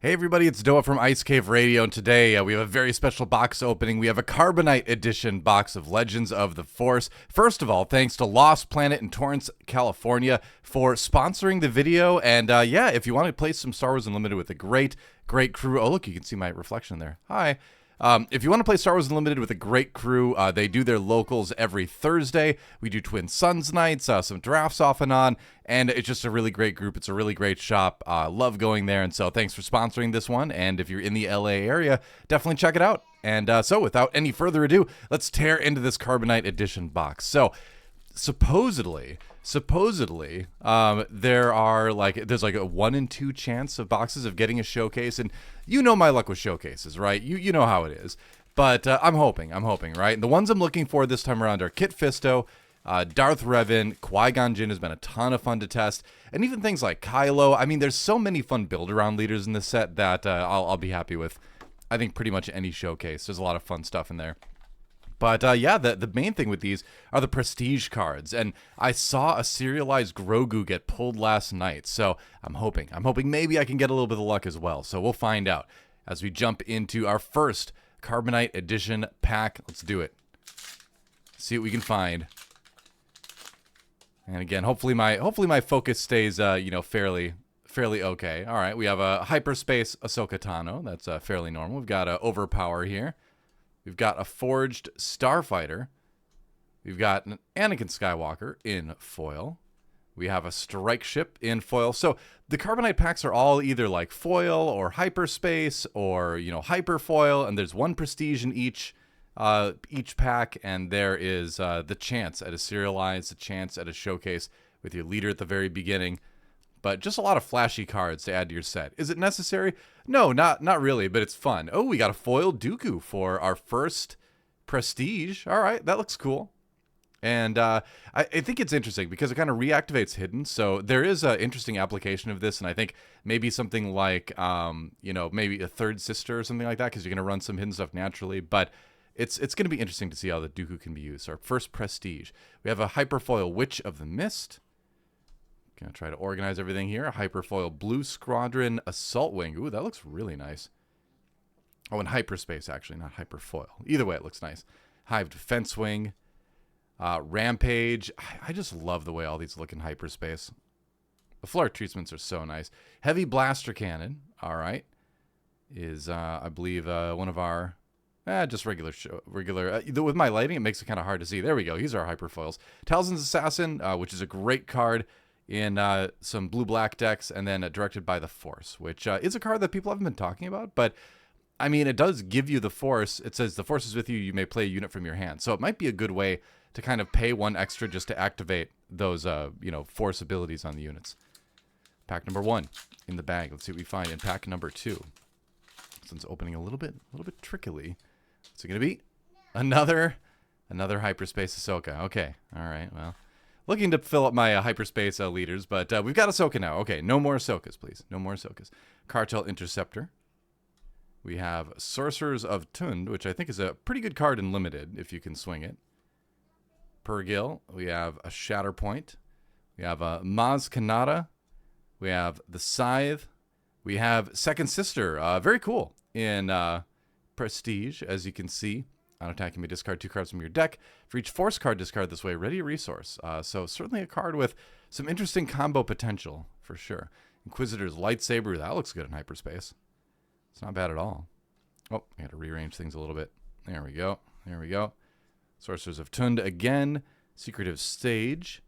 Hey everybody, it's Doa from Ice Cave Radio, and today we have a very special box opening. We have a Carbonite edition box of Legends of the Force. First of all, thanks to Lost Planet in Torrance, California for sponsoring the video. And yeah, if you want to play some Star Wars Unlimited with a great crew. Oh, look, you can see my reflection there. Hi. If you want to play Star Wars Unlimited with a great crew, they do their locals every Thursday. We do Twin Suns nights, some drafts off and on, and it's just a really great group. It's a really great shop. Love going there, and so thanks for sponsoring this one. And if you're in the LA area, definitely check it out. And so without any further ado, let's tear into this Carbonite edition box. So supposedly, there's like a 1 in 2 chance of boxes of getting a showcase, and you know my luck with showcases, right? You know how it is, but I'm hoping, right? And the ones I'm looking for this time around are Kit Fisto, Darth Revan, Qui-Gon Jinn has been a ton of fun to test, and even things like Kylo. I mean, there's so many fun build-around leaders in this set that I'll be happy with. I think pretty much any showcase. There's a lot of fun stuff in there. But yeah, the main thing with these are the prestige cards, and I saw a serialized Grogu get pulled last night, so I'm hoping maybe I can get a little bit of luck as well. So we'll find out as we jump into our first Carbonite edition pack. Let's do it. See what we can find. And again, hopefully my focus stays fairly okay. All right, we have a hyperspace Ahsoka Tano. That's fairly normal. We've got a overpower here. We've got a Forged Starfighter. We've got an Anakin Skywalker in foil. We have a Strike Ship in foil. So the Carbonite packs are all either like foil or hyperspace or, hyperfoil, and there's one prestige in each pack, and there is the chance at a serialized, a chance at a showcase with your leader at the very beginning. But just a lot of flashy cards to add to your set. Is it necessary? No, not really, but it's fun. Oh, we got a foil Dooku for our first prestige. All right, that looks cool. And I think it's interesting because it kind of reactivates hidden. So there is an interesting application of this, and I think maybe something like, maybe a third sister or something like that, because you're going to run some hidden stuff naturally. But it's going to be interesting to see how the Dooku can be used. So our first prestige. We have a hyperfoil Witch of the Mist. Gonna try to organize everything here. A hyperfoil Blue Squadron Assault Wing. Ooh, that looks really nice. Oh, and hyperspace, actually, not hyperfoil. Either way, it looks nice. Hive Defense Wing. Rampage. I just love the way all these look in hyperspace. The floor treatments are so nice. Heavy Blaster Cannon. All right. Is, I believe, one of our... just regular. With my lighting, it makes it kind of hard to see. There we go. These are our hyperfoils. Talzin's Assassin, which is a great card in some blue-black decks, and then directed by the Force, which is a card that people haven't been talking about, but I mean, it does give you the Force. It says the Force is with you. You may play a unit from your hand, so it might be a good way to kind of pay one extra just to activate those, Force abilities on the units. Pack number 1 in the bag. Let's see what we find in pack number 2. This one's opening a little bit trickily. What's it gonna be? Another hyperspace Ahsoka. Okay, all right, well. Looking to fill up my hyperspace leaders, but we've got Ahsoka now. Okay, no more Ahsokas, please. No more Ahsokas. Cartel Interceptor. We have Sorcerers of Tund, which I think is a pretty good card in Limited, if you can swing it. Purrgil. We have a Shatterpoint. We have a Maz Kanata. We have the Scythe. We have Second Sister. Very cool in Prestige, as you can see. On attack, you may discard 2 cards from your deck. For each Force card discard this way, ready a resource. So certainly a card with some interesting combo potential, for sure. Inquisitor's Lightsaber, that looks good in hyperspace. It's not bad at all. Oh, I got to rearrange things a little bit. There we go. Sorcerers of Tund again. Secretive Stage.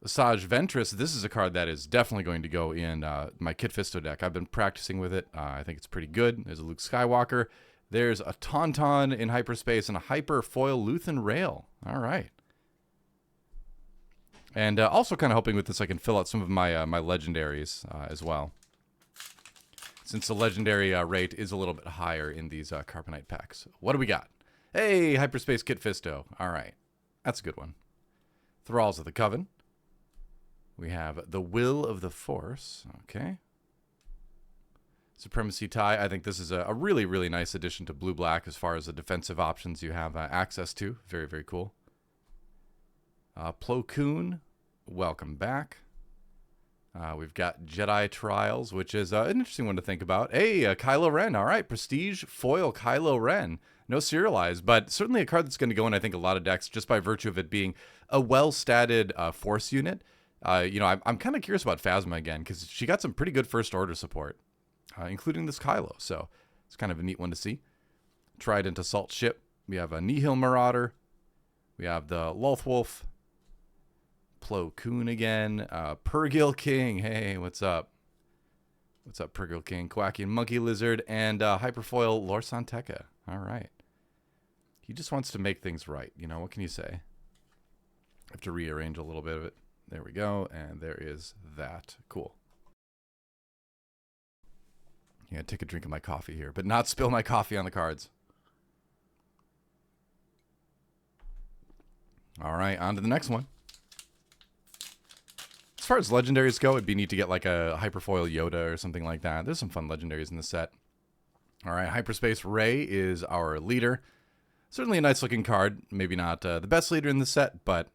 Asajj Ventress, this is a card that is definitely going to go in my Kit Fisto deck. I've been practicing with it. I think it's pretty good. There's a Luke Skywalker. There's a Tauntaun in hyperspace and a hyper foil Luthen Rail. All right. And also kind of hoping with this I can fill out some of my my legendaries as well. Since the legendary rate is a little bit higher in these Carbonite packs. What do we got? Hey, hyperspace Kit Fisto. All right. That's a good one. Thralls of the Coven. We have the Will of the Force. Okay. Supremacy Tie. I think this is a really, really nice addition to blue-black as far as the defensive options you have access to. Very, very cool. Plo Koon, welcome back. We've got Jedi Trials, which is an interesting one to think about. Hey, Kylo Ren. All right, Prestige Foil Kylo Ren. No serialized, but certainly a card that's going to go in, I think, a lot of decks just by virtue of it being a well-statted Force unit. I'm kind of curious about Phasma again because she got some pretty good First Order support, including this Kylo. So it's kind of a neat one to see. Trident Assault Ship. We have a Nihil Marauder. We have the Lothwolf. Plo Koon again. Purgil King. Hey, what's up? What's up, Purgil King? Quackian Monkey Lizard. And Hyperfoil Lor San Tekka. All right. He just wants to make things right. You know, what can you say? I have to rearrange a little bit of it. There we go. And there is that. Cool. Yeah, take a drink of my coffee here, but not spill my coffee on the cards. All right, on to the next one. As far as legendaries go, it'd be neat to get like a Hyperfoil Yoda or something like that. There's some fun legendaries in the set. All right, Hyperspace Ray is our leader. Certainly a nice looking card. Maybe not the best leader in the set, but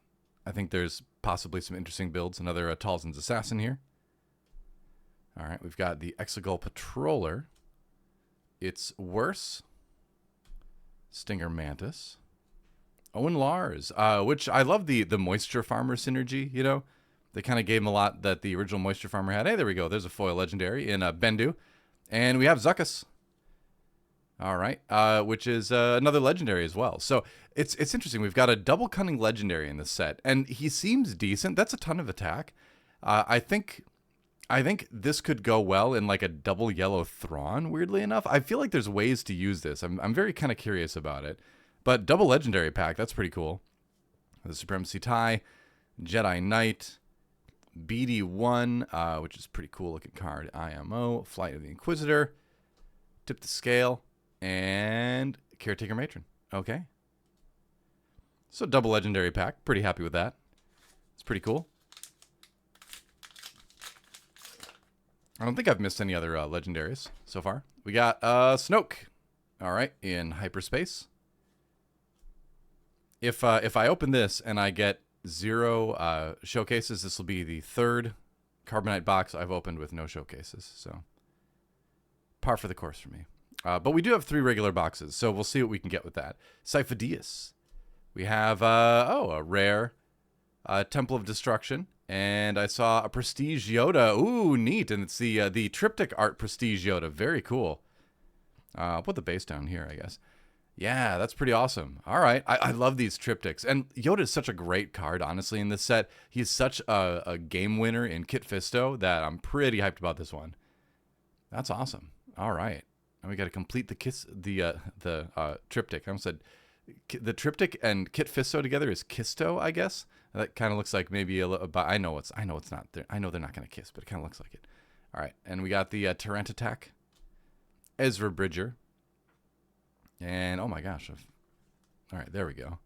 I think there's possibly some interesting builds. Another Talzin's Assassin here. All right, we've got the Exegol Patroller. It's worse. Stinger Mantis. Owen Lars, which I love the Moisture Farmer synergy, you know. They kind of gave him a lot that the original Moisture Farmer had. Hey, there we go. There's a foil legendary in Bendu. And we have Zuckuss. All right, which is another legendary as well. So it's interesting. We've got a double cunning legendary in this set, and he seems decent. That's a ton of attack. I think this could go well in like a double yellow Thrawn, weirdly enough. I feel like there's ways to use this. I'm very kind of curious about it. But double legendary pack, that's pretty cool. The Supremacy Tie, Jedi Knight, BD1, which is a pretty cool looking card. IMO, Flight of the Inquisitor, Tip the Scale, and Caretaker Matron. Okay. So double legendary pack. Pretty happy with that. It's pretty cool. I don't think I've missed any other legendaries so far. We got Snoke. All right, in hyperspace. If I open this and I get 0 showcases, this will be the third Carbonite box I've opened with no showcases. So par for the course for me. But we do have 3 regular boxes, so we'll see what we can get with that. Sifo-Dyas. We have a rare Temple of Destruction, and I saw a Prestige Yoda. Ooh, neat! And it's the Triptych Art Prestige Yoda. Very cool. I'll put the base down here, I guess. Yeah, that's pretty awesome. All right. I love these triptychs. And Yoda is such a great card, honestly, in this set. He's such a game winner in Kit Fisto that I'm pretty hyped about this one. That's awesome. All right. Now we got to complete the triptych. I almost said the triptych and Kit Fisto together is Kisto, I guess. That kind of looks like maybe a little, but I know it's not there. I know they're not going to kiss, but it kind of looks like it. All right. And we got the Tarrant Attack, Ezra Bridger. And, oh my gosh. All right, there we go.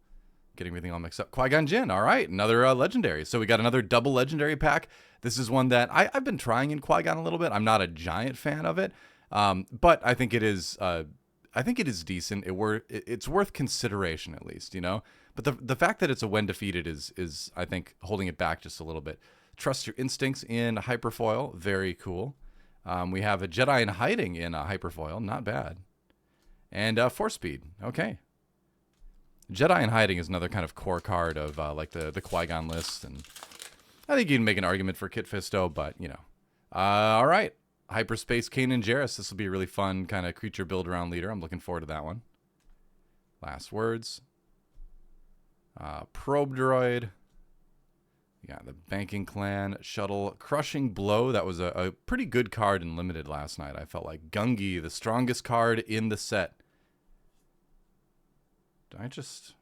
Getting everything all mixed up. Qui-Gon Jinn, all right, another legendary. So we got another double legendary pack. This is one that I've been trying in Qui-Gon a little bit. I'm not a giant fan of it, but I think it is decent. It's worth consideration at least, you know? But the fact that it's a when defeated is I think, holding it back just a little bit. Trust Your Instincts in Hyperfoil, very cool. We have a Jedi in Hiding in Hyperfoil, not bad. And Force Speed, okay. Jedi in Hiding is another kind of core card of like the Qui-Gon list, and I think you can make an argument for Kit Fisto, but you know. All right, Hyperspace Kanan Jarrus. This will be a really fun kind of creature build around leader. I'm looking forward to that one. Last words. Probe Droid. Yeah, the Banking Clan Shuttle Crushing Blow. That was a pretty good card in Limited last night. I felt like Gungi, the strongest card in the set. Did I just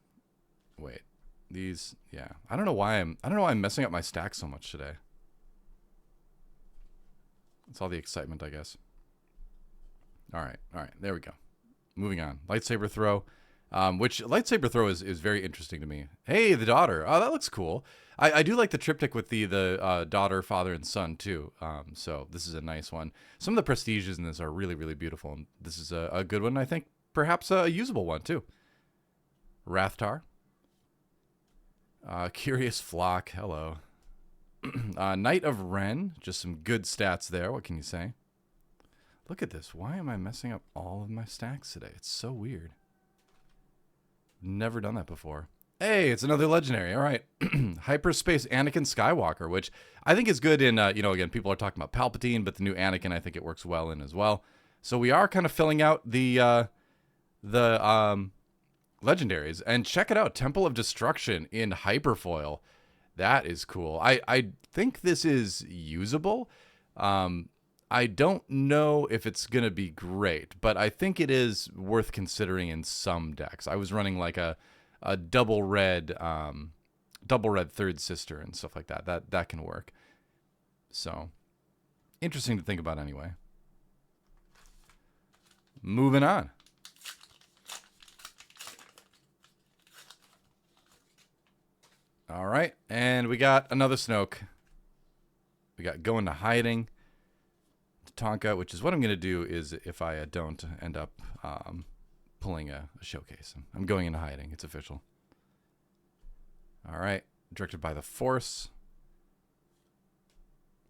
wait? These, yeah. I don't know why I'm messing up my stack so much today. It's all the excitement, I guess. All right, there we go. Moving on. Lightsaber Throw. Which lightsaber throw is very interesting to me. Hey, the daughter. Oh, that looks cool. I do like the triptych with the daughter, father, and son too. So this is a nice one. Some of the prestiges in this are really, really beautiful. And this is a good one, I think. Perhaps a usable one too. Rathtar. Curious Flock. Hello. Knight of Ren, just some good stats there. What can you say? Look at this. Why am I messing up all of my stacks today? It's so weird. Never done that before. Hey, it's another legendary. All right. Hyperspace Anakin Skywalker, which I think is good in, you know, again, people are talking about Palpatine, but the new Anakin, I think it works well in as well. So we are kind of filling out the legendaries. And check it out. Temple of Destruction in Hyperfoil. That is cool. I think this is usable. I don't know if it's going to be great, but I think it is worth considering in some decks. I was running like a double red third sister and stuff like that. That can work. So interesting to think about anyway. Moving on. All right, and we got another Snoke. We got Going to Hiding. Tonka, which is what I'm going to do is if I don't end up pulling a showcase. I'm going into hiding. It's official. All right. Directed by the Force.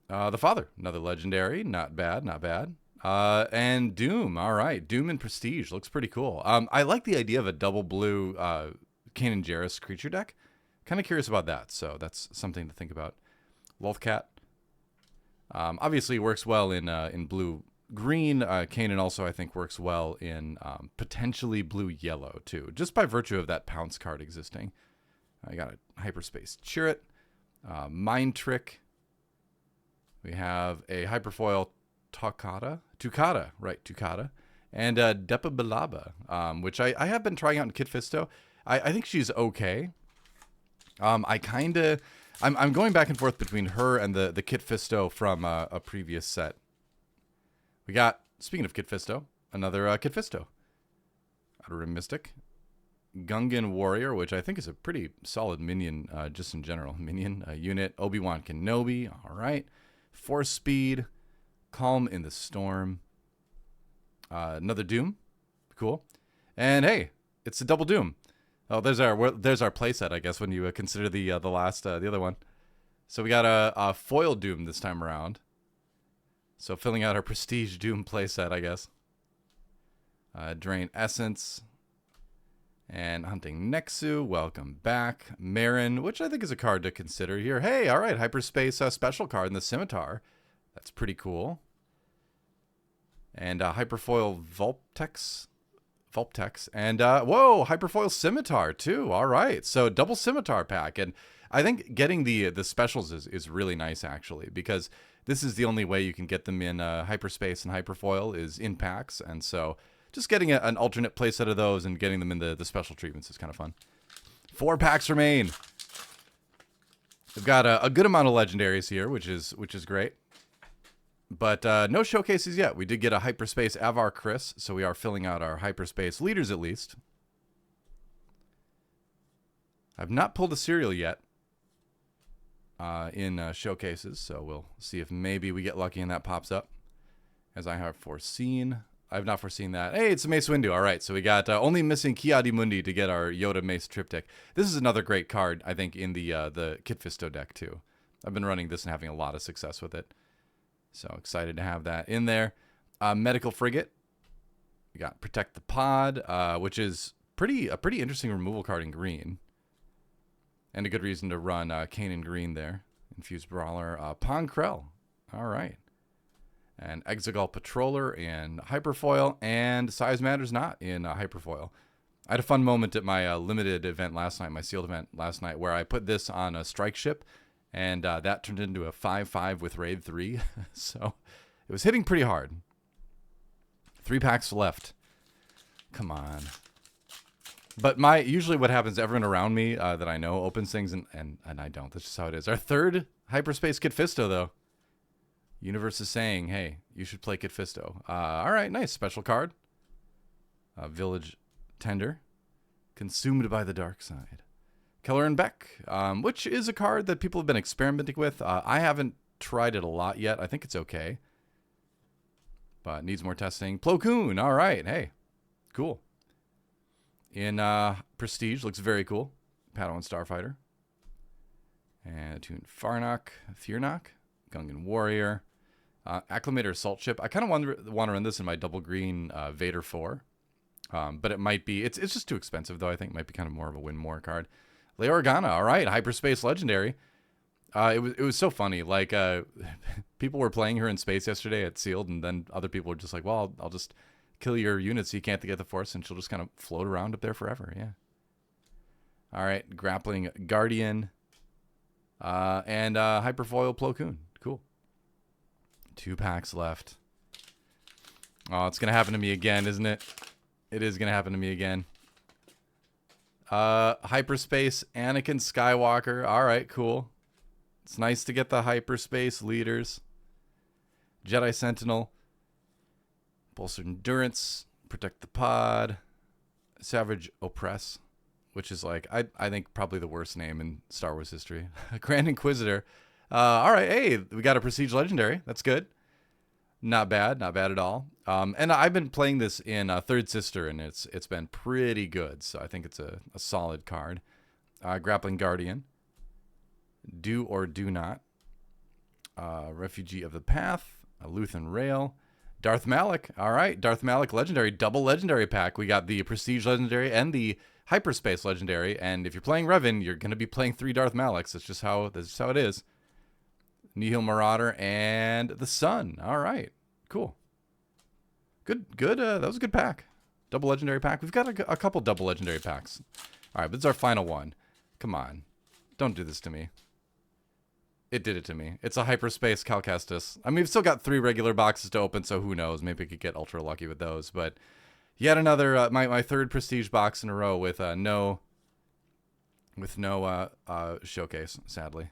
The Father, another legendary. Not bad, not bad. And Doom. All right. Doom in Prestige. Looks pretty cool. I like the idea of a double blue Kanan Jarrus creature deck. Kind of curious about that. So that's something to think about. Wolfcat. Obviously works well in blue-green. Kanan also, I think, works well in potentially blue-yellow, too, just by virtue of that Pounce card existing. I got a Hyperspace Chirrut, Mind Trick. We have a Hyperfoil Tukata, and Depa Balaba, which I have been trying out in Kit Fisto. I think she's okay. I'm going back and forth between her and the Kit Fisto from a previous set. We got, speaking of Kit Fisto, another Kit Fisto. Outer Rim Mystic. Gungan Warrior, which I think is a pretty solid minion just in general. Minion unit. Obi-Wan Kenobi. All right. Force Speed. Calm in the Storm. Another Doom. Cool. And hey, it's a double Doom. Oh, there's our playset, I guess, when you consider the other one. So we got a foil Doom this time around. So filling out our Prestige Doom playset, I guess. Drain Essence. And Hunting Nexu, welcome back. Marin, which I think is a card to consider here. Hey, all right, Hyperspace special card in the Scimitar. That's pretty cool. And Hyperfoil Vulptex. And, whoa, Hyperfoil Scimitar, too. All right, so double Scimitar pack. And I think getting the specials is really nice, actually, because this is the only way you can get them in Hyperspace and Hyperfoil is in packs. And so just getting an alternate playset of those and getting them in the special treatments is kind of fun. 4 packs remain. We've got a good amount of legendaries here, which is great. But no showcases yet. We did get a Hyperspace Avar Chris, so we are filling out our Hyperspace leaders at least. I've not pulled a serial yet in showcases, so we'll see if maybe we get lucky and that pops up. As I have foreseen. I have not foreseen that. Hey, it's a Mace Windu. All right, so we got only missing Ki-Adi Mundi to get our Yoda Mace Triptych. This is another great card, I think, in the Kit Fisto deck, too. I've been running this and having a lot of success with it. So excited to have that in there. Medical Frigate. We got Protect the Pod, which is a pretty interesting removal card in green. And a good reason to run Kanan Green there. Infused Brawler. Ponkrell. All right. And Exegol Patroller in Hyperfoil. And Size Matters Not in Hyperfoil. I had a fun moment at my limited event last night, my sealed event last night, where I put this on a strike ship. And that turned into a 5/5 with Raid 3. So it was hitting pretty hard. 3 packs left. Come on. But usually what happens, everyone around me that I know opens things and I don't. That's just how it is. Our third Hyperspace Kit Fisto, though. Universe is saying, hey, you should play Kit Fisto. All right, nice. Special card. Village Tender. Consumed by the Dark Side. Keller and Beck, which is a card that people have been experimenting with. I haven't tried it a lot yet. I think it's okay. But needs more testing. Plo Koon, all right. Hey, cool. In Prestige, looks very cool. Padawan Starfighter. And Toon Farnock, Fearnock, Gungan Warrior, Acclimator Assault Ship. I kind of want to run this in my double green Vader 4. But it might be, it's just too expensive, though. I think it might be kind of more of a win more card. Lea Organa, all right, Hyperspace Legendary. It was so funny. Like, people were playing her in space yesterday at Sealed, and then other people were just like, well, I'll just kill your units so you can't get the Force, and she'll just kind of float around up there forever, yeah. All right, Grappling Guardian, and Hyperfoil Plo Koon. Cool. 2 packs left. Oh, it's going to happen to me again, isn't it? It is going to happen to me again. Hyperspace Anakin Skywalker. All right, cool. It's nice to get the hyperspace leaders. Jedi Sentinel. Bolstered Endurance. Protect the Pod. Savage Oppress, which is like, I think probably the worst name in Star Wars history. Grand Inquisitor. All right, hey, we got a Prestige Legendary. That's good. Not bad at all. And I've been playing this in Third Sister, and it's been pretty good. So I think it's a solid card. Grappling Guardian. Do or Do Not. Refugee of the Path. Luthen Rail. Darth Malak. All right, Darth Malak Legendary. Double Legendary pack. We got the Prestige Legendary and the Hyperspace Legendary. And if you're playing Revan, you're going to be playing 3 Darth Malaks. That's just how it is. Nihil Marauder and the Sun. All right, cool. Good. That was a good pack. Double Legendary pack. We've got a couple double Legendary packs. All right, but this is our final one. Come on. Don't do this to me. It did it to me. It's a Hyperspace Cal Kestis. I mean, we've still got 3 regular boxes to open, so who knows? Maybe we could get ultra lucky with those. But yet another, my third Prestige box in a row with no showcase, sadly.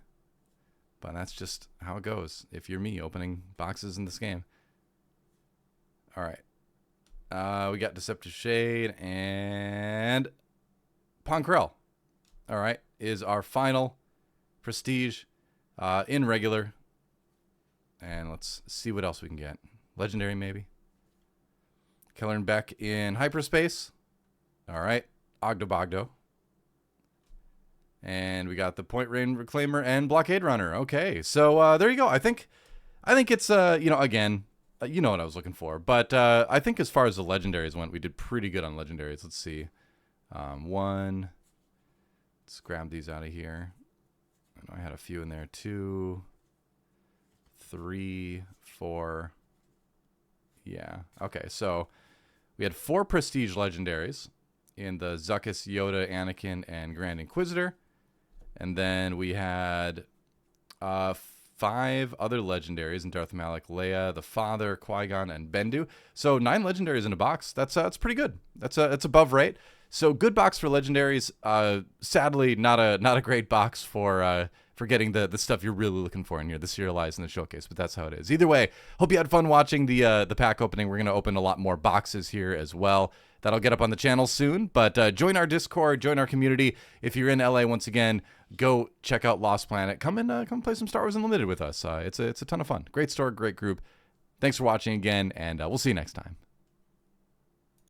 But that's just how it goes if you're me opening boxes in this game. All right. We got Deceptive Shade and Ponkrell. All right. Is our final Prestige in regular. And let's see what else we can get. Legendary, maybe. Kelleran Beck in Hyperspace. All right. Ogdo Bogdo. And we got the Point Rain Reclaimer and Blockade Runner. Okay, so there you go. I think it's again, you know what I was looking for. But I think as far as the legendaries went, we did pretty good on legendaries. Let's see, one. Let's grab these out of here. I know I had a few in there. 2, 3, 4. Yeah. Okay, so we had 4 Prestige legendaries in the Zuckuss, Yoda, Anakin, and Grand Inquisitor. And then we had 5 other legendaries in Darth Malak, Leia, the Father, Qui-Gon, and Bendu. So 9 legendaries in a box. That's pretty good. It's above rate. So good box for legendaries. Sadly, not a great box for getting the stuff you're really looking for in here, the serialized and the showcase. But that's how it is. Either way, hope you had fun watching the pack opening. We're gonna open a lot more boxes here as well. That'll get up on the channel soon. But join our Discord, join our community. If you're in LA, once again, go check out Lost Planet. Come play some Star Wars Unlimited with us. It's a ton of fun. Great store, great group. Thanks for watching again, and we'll see you next time.